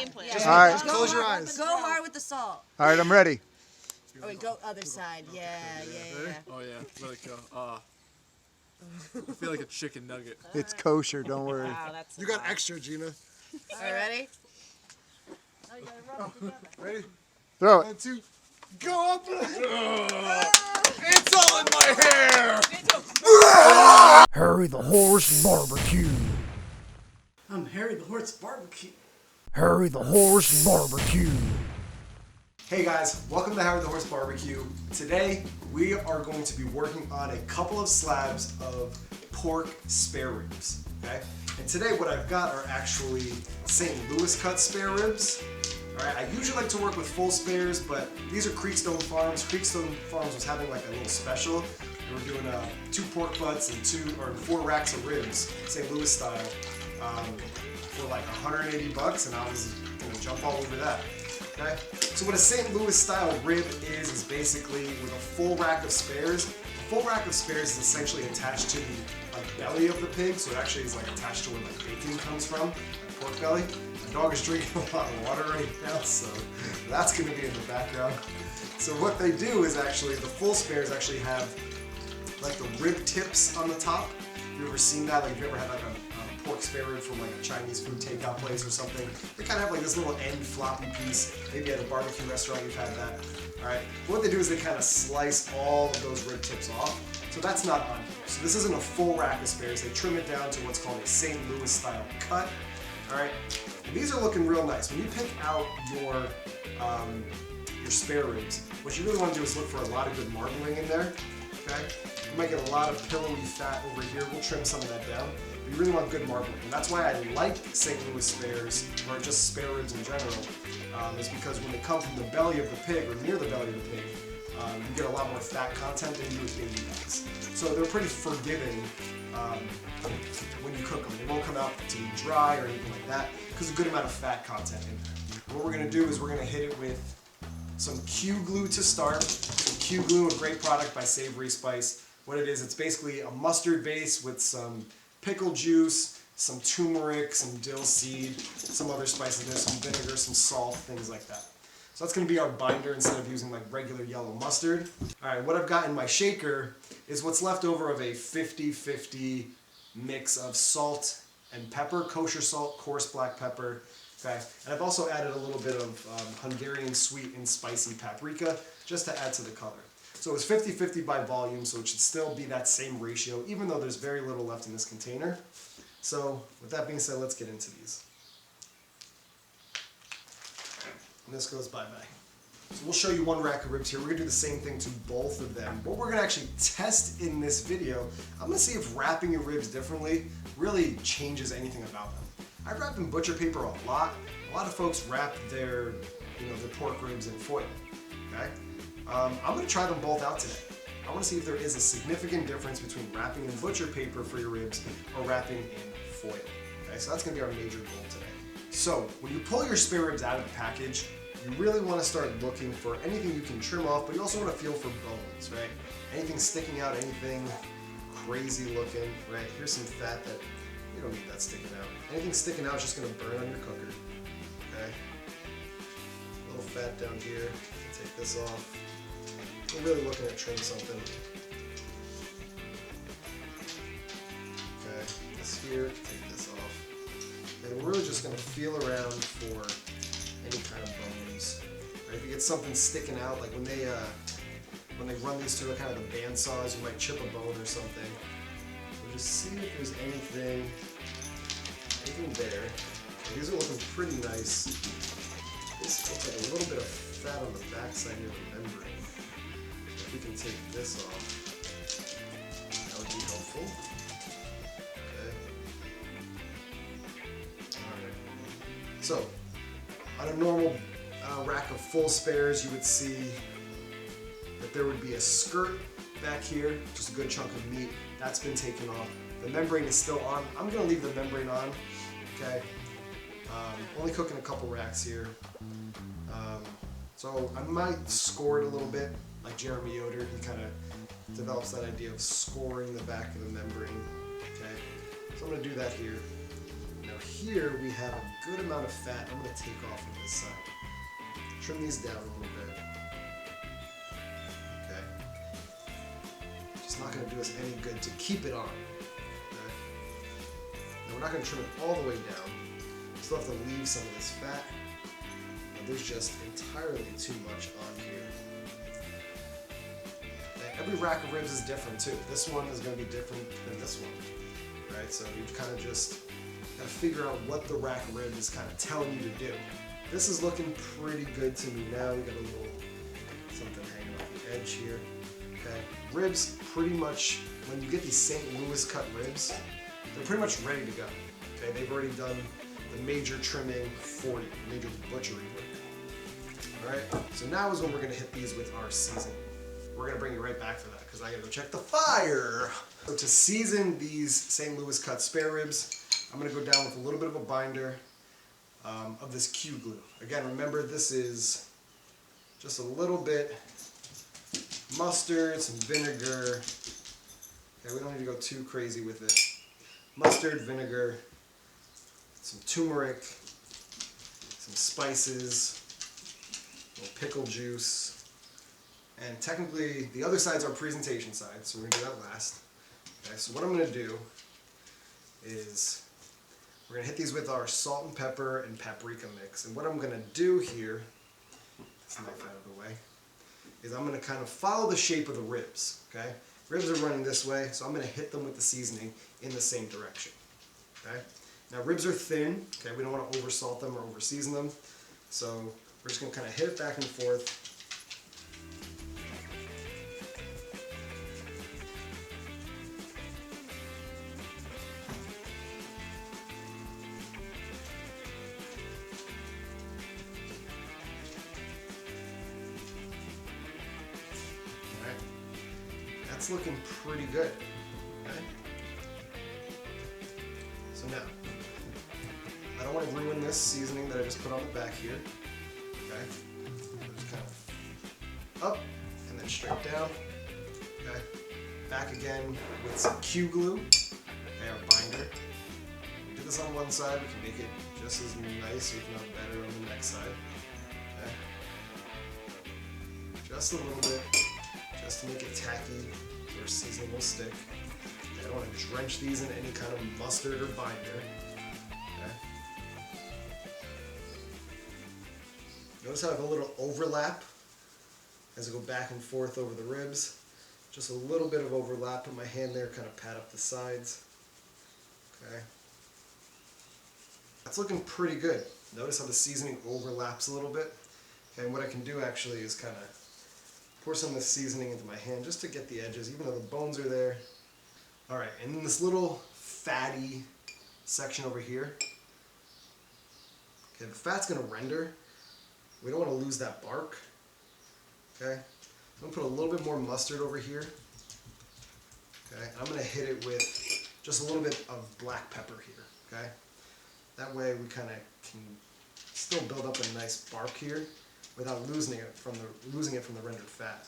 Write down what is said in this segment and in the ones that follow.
game plan. Yeah. All right. Close your eyes. Go hard with the salt. All right, I'm ready. Oh, wait, go other side. Yeah. Oh yeah, let it go. I feel like a chicken nugget. It's kosher, don't worry. Wow, that's You got extra, Gina. All right, ready? Ready? Throw it. 1, 2, go up! It's all in my hair! Harry the Horse Barbecue. I'm Harry the Horse Barbecue. Harry the Horse Barbecue. Hey guys, welcome to Harry the Horse Barbecue. Today we are going to be working on a couple of slabs of pork spare ribs, okay? And today what I've got are actually St. Louis cut spare ribs. Alright, I usually like to work with full spares, but these are Creekstone Farms. Creekstone Farms was having like a little special. They were doing 2 pork butts and 4 racks of ribs, St. Louis style, for like $180, and I was gonna jump all over that. Okay? So what a St. Louis style rib is basically with a full rack of spares. A full rack of spares is essentially attached to the belly of the pig, so it actually is like attached to where like bacon comes from, like pork belly. My dog is drinking a lot of water right now, so that's going to be in the background. So what they do is actually, the full spares actually have like the rib tips on the top. Have you ever seen that? Like, have you ever had like a pork spare rib from like a Chinese food takeout place or something? They kind of have like this little end floppy piece. Maybe at a barbecue restaurant you've had that. Alright, what they do is they kind of slice all of those rib tips off. So that's not on here. So this isn't a full rack of spares. They trim it down to what's called a St. Louis style cut. Alright, and these are looking real nice. When you pick out your spare ribs, what you really want to do is look for a lot of good marbling in there. Okay? You might get a lot of pillowy fat over here. We'll trim some of that down. But you really want good marbling. And that's why I like St. Louis spares, or just spare ribs in general, is because when they come from the belly of the pig, or near the belly of the pig, you get a lot more fat content than you do with baby backs. So they're pretty forgiving when you cook them. They won't come out to be dry or anything like that, because there's a good amount of fat content in there. And what we're going to do is we're going to hit it with some Q glue to start. So Q glue, a great product by Savory Spice. What it is, it's basically a mustard base with some pickle juice, some turmeric, some dill seed, some other spices in there, some vinegar, some salt, things like that. So that's going to be our binder instead of using like regular yellow mustard. Alright, what I've got in my shaker is what's left over of a 50-50 mix of salt and pepper, kosher salt, coarse black pepper. Okay, and I've also added a little bit of Hungarian sweet and spicy paprika just to add to the color. So it's 50-50 by volume, so it should still be that same ratio, even though there's very little left in this container. So with that being said, let's get into these. And this goes bye-bye. So we'll show you 1 rack of ribs here. We're going to do the same thing to both of them. What we're going to actually test in this video, I'm going to see if wrapping your ribs differently really changes anything about them. I wrap in butcher paper a lot. A lot of folks wrap their pork ribs in foil. Okay? I'm going to try them both out today. I want to see if there is a significant difference between wrapping in butcher paper for your ribs or wrapping in foil. Okay? So that's going to be our major goal today. So when you pull your spare ribs out of the package, you really want to start looking for anything you can trim off, but you also want to feel for bones, right? Anything sticking out, anything crazy looking, right? Here's some fat that you don't need that sticking out. Anything sticking out is just going to burn on your cooker, okay? A little fat down here. Take this off. We're really looking at trim something. Okay, this here, take this off. And we're really just going to feel around for any kind of bones. Right? If you get something sticking out, like when they run these through kind of the band saws, you might chip a bone or something. So just see if there's anything there. These are looking pretty nice. This looks like a little bit of fat on the backside here of the membrane. If we can take this off, that would be helpful. Okay. Alright. So, on a normal rack of full spares, you would see that there would be a skirt back here, just a good chunk of meat. That's been taken off. The membrane is still on. I'm going to leave the membrane on. Okay. Only cooking a couple racks here. So I might score it a little bit, like Jeremy Yoder. He kind of develops that idea of scoring the back of the membrane. Okay. So I'm going to do that here. Now here we have a good amount of fat. I'm going to take off from this side. Trim these down a little bit. Okay. Just not going to do us any good to keep it on. Okay. Now we're not going to trim it all the way down. We still have to leave some of this fat. Now there's just entirely too much on here. Okay. Every rack of ribs is different too. This one is going to be different than this one. Right? So you kind of just got to figure out what the rack of ribs is kind of telling you to do. This is looking pretty good to me now. We got a little something hanging off the edge here. Okay, ribs pretty much, when you get these St. Louis cut ribs, they're pretty much ready to go. Okay, they've already done the major trimming for you, the major butchery work. Alright, so now is when we're going to hit these with our seasoning. We're going to bring you right back for that because I got to go check the fire. So to season these St. Louis cut spare ribs, I'm going to go down with a little bit of a binder of this Q glue. Again, remember this is just a little bit mustard, some vinegar. Okay, we don't need to go too crazy with it. Mustard, vinegar, some turmeric, some spices, a little pickle juice, and technically the other side's our presentation side, so we're going to do that last. Okay, so what I'm going to do is we're going to hit these with our salt and pepper and paprika mix. And what I'm going to do here, this knife out of the way, is I'm going to kind of follow the shape of the ribs. Okay, ribs are running this way, so I'm going to hit them with the seasoning in the same direction. Okay, now ribs are thin. Okay, we don't want to over salt them or over season them, so we're just going to kind of hit it back and forth. That's looking pretty good. Okay? So now, I don't want to ruin this seasoning that I just put on the back here. Okay? Just kind of up and then straight down. Okay? Back again with some Q glue. Okay, our binder. We do this on one side, we can make it just as nice, if not better, on the next side. Okay? Just a little bit. Just to make it tacky, so our seasoning will stick. I don't want to drench these in any kind of mustard or binder. Okay. Notice how I have a little overlap as I go back and forth over the ribs. Just a little bit of overlap. Put my hand there, kind of pat up the sides. Okay. That's looking pretty good. Notice how the seasoning overlaps a little bit. Okay, and what I can do actually is kind of pour some of the seasoning into my hand just to get the edges, even though the bones are there. Alright, and then this little fatty section over here. Okay, the fat's going to render. We don't want to lose that bark. Okay, I'm going to put a little bit more mustard over here. Okay, I'm going to hit it with just a little bit of black pepper here. Okay, that way we kind of can still build up a nice bark here without losing it from the rendered fat.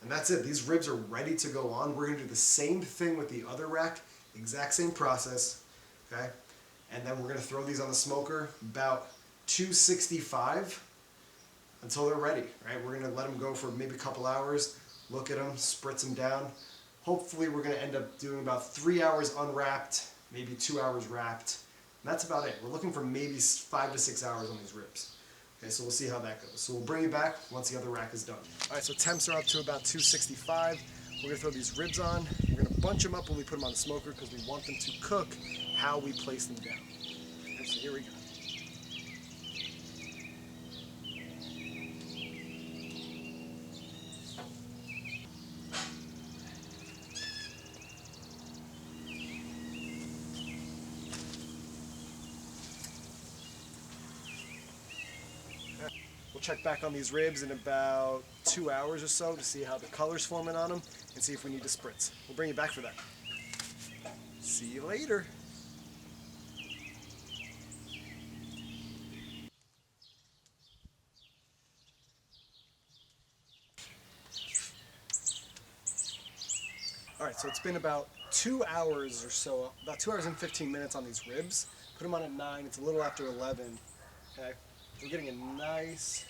And that's it. These ribs are ready to go on. We're going to do the same thing with the other rack, exact same process, okay? And then we're going to throw these on the smoker about 265 until they're ready, right? We're going to let them go for maybe a couple hours, look at them, spritz them down. Hopefully we're going to end up doing about 3 hours unwrapped, maybe 2 hours wrapped. And that's about it. We're looking for maybe 5 to 6 hours on these ribs. Okay, so we'll see how that goes. So we'll bring you back once the other rack is done. All right, so temps are up to about 265. We're gonna throw these ribs on. We're gonna bunch them up when we put them on the smoker because we want them to cook how we place them down. Okay, so here we go. We'll check back on these ribs in about 2 hours or so to see how the color's forming on them and see if we need to spritz. We'll bring you back for that. See you later. Alright, so it's been about 2 hours or so, about 2 hours and 15 minutes on these ribs. Put them on at 9. It's a little after 11. Okay, we're getting a nice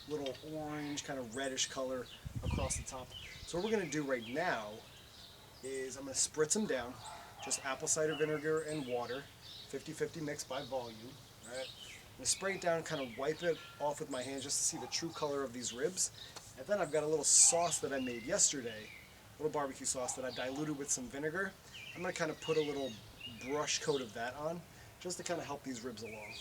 little orange, kind of reddish color across the top. So what we're going to do right now is I'm going to spritz them down. Just apple cider vinegar and water, 50-50 mix by volume. All right. I'm going to spray it down, kind of wipe it off with my hands just to see the true color of these ribs. And then I've got a little sauce that I made yesterday, a little barbecue sauce that I diluted with some vinegar. I'm going to kind of put a little brush coat of that on, just to kind of help these ribs along.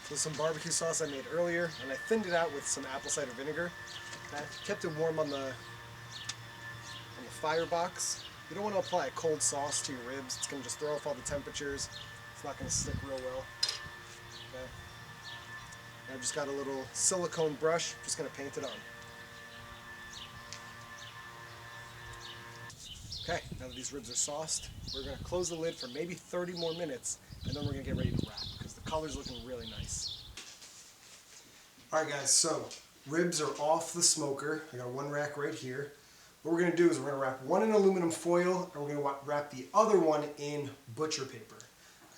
So some barbecue sauce I made earlier, and I thinned it out with some apple cider vinegar. That kept it warm on the firebox. You don't want to apply a cold sauce to your ribs. It's going to just throw off all the temperatures. It's not going to stick real well. Okay. And I've just got a little silicone brush. Just going to paint it on. Okay, now that these ribs are sauced, we're going to close the lid for maybe 30 more minutes, and then we're going to get ready to wrap, because the color's looking really nice. Alright guys, so ribs are off the smoker. I got one rack right here. What we're going to do is we're going to wrap one in aluminum foil, and we're going to wrap the other one in butcher paper.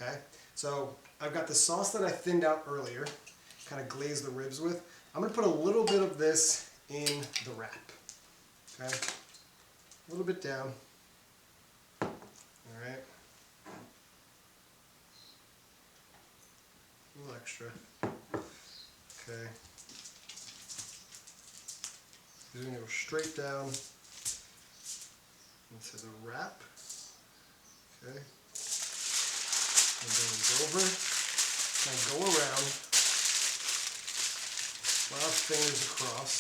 Okay, so I've got the sauce that I thinned out earlier, kind of glazed the ribs with. I'm going to put a little bit of this in the wrap. Okay, a little bit down. Alright. A little extra. Okay. We're going to go straight down into the wrap. Okay. And then over. Kind of go around. A lot of fingers across.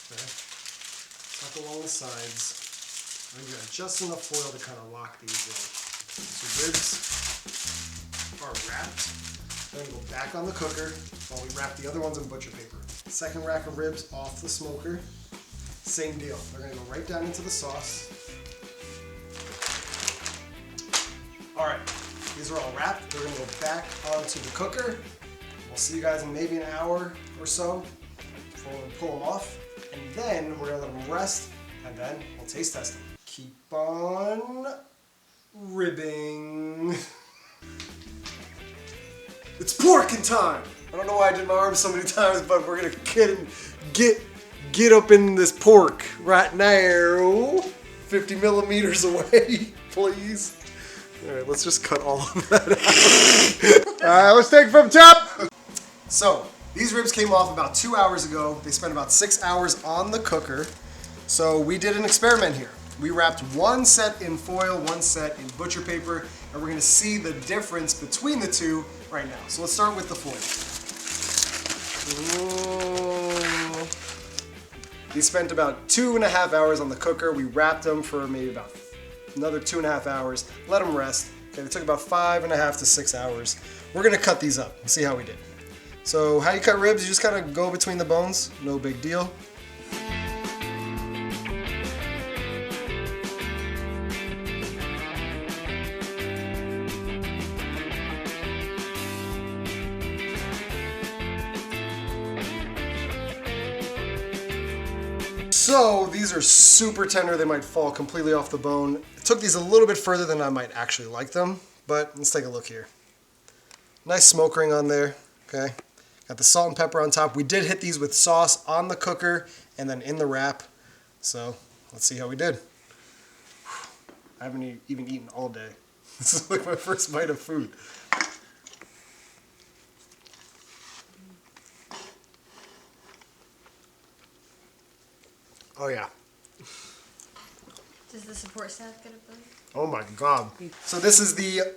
Okay. Tuck along the sides. We've got just enough foil to kind of lock these in. So ribs are wrapped. Then go back on the cooker while we wrap the other ones in butcher paper. Second rack of ribs off the smoker. Same deal. They're going to go right down into the sauce. Alright, these are all wrapped. They're going to go back onto the cooker. We'll see you guys in maybe an hour or so before we pull them off. And then we're going to let them rest, and then we'll taste test them. Keep on ribbing. It's porking time! I don't know why I did my arms so many times, but we're gonna get up in this pork right now. 50 millimeters away, please. Alright, let's just cut all of that out. Alright, let's take it from top. So, these ribs came off about 2 hours ago. They spent about 6 hours on the cooker. So we did an experiment here. We wrapped one set in foil, one set in butcher paper, and we're going to see the difference between the two right now. So let's start with the foil. Ooh. These spent about 2.5 hours on the cooker. We wrapped them for maybe about another 2.5 hours. Let them rest. Okay, they took about 5.5 to 6 hours. We're going to cut these up and see how we did. So how you cut ribs, you just kind of go between the bones. No big deal. So these are super tender. They might fall completely off the bone. I took these a little bit further than I might actually like them, but let's take a look here. Nice smoke ring on there, okay? Got the salt and pepper on top. We did hit these with sauce on the cooker and then in the wrap. So let's see how we did. I haven't even eaten all day. This is like my first bite of food. Oh yeah. Does the support staff get a bone? Oh my god. So this is the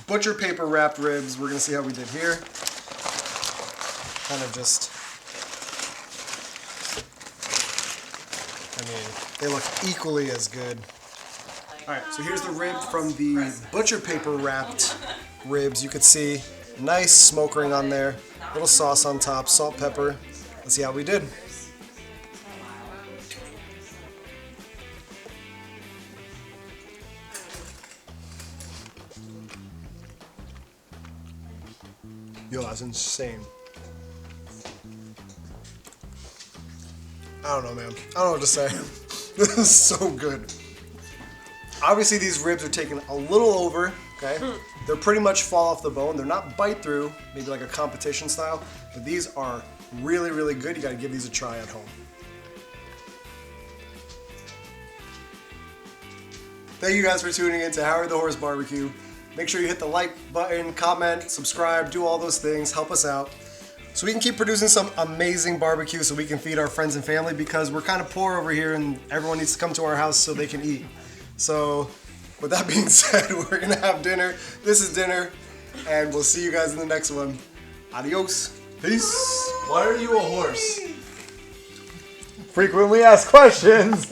butcher paper wrapped ribs. We're gonna see how we did here. Kind of just, I mean, they look equally as good. Alright, so here's the rib from the butcher paper wrapped ribs. You could see nice smoke ring on there, little sauce on top, salt, pepper. Let's see how we did. Yo, that's insane. I don't know, man. I don't know what to say. This is so good. Obviously, these ribs are taken a little over, okay? They're pretty much fall off the bone. They're not bite through, maybe like a competition style, but these are really, really good. You gotta give these a try at home. Thank you guys for tuning in to Howard the Horse Barbecue. Make sure you hit the like button, comment, subscribe, do all those things, help us out. So we can keep producing some amazing barbecue so we can feed our friends and family because we're kind of poor over here and everyone needs to come to our house so they can eat. So with that being said, we're gonna have dinner. This is dinner and we'll see you guys in the next one. Adios. Peace. Why are you a horse? Frequently asked questions.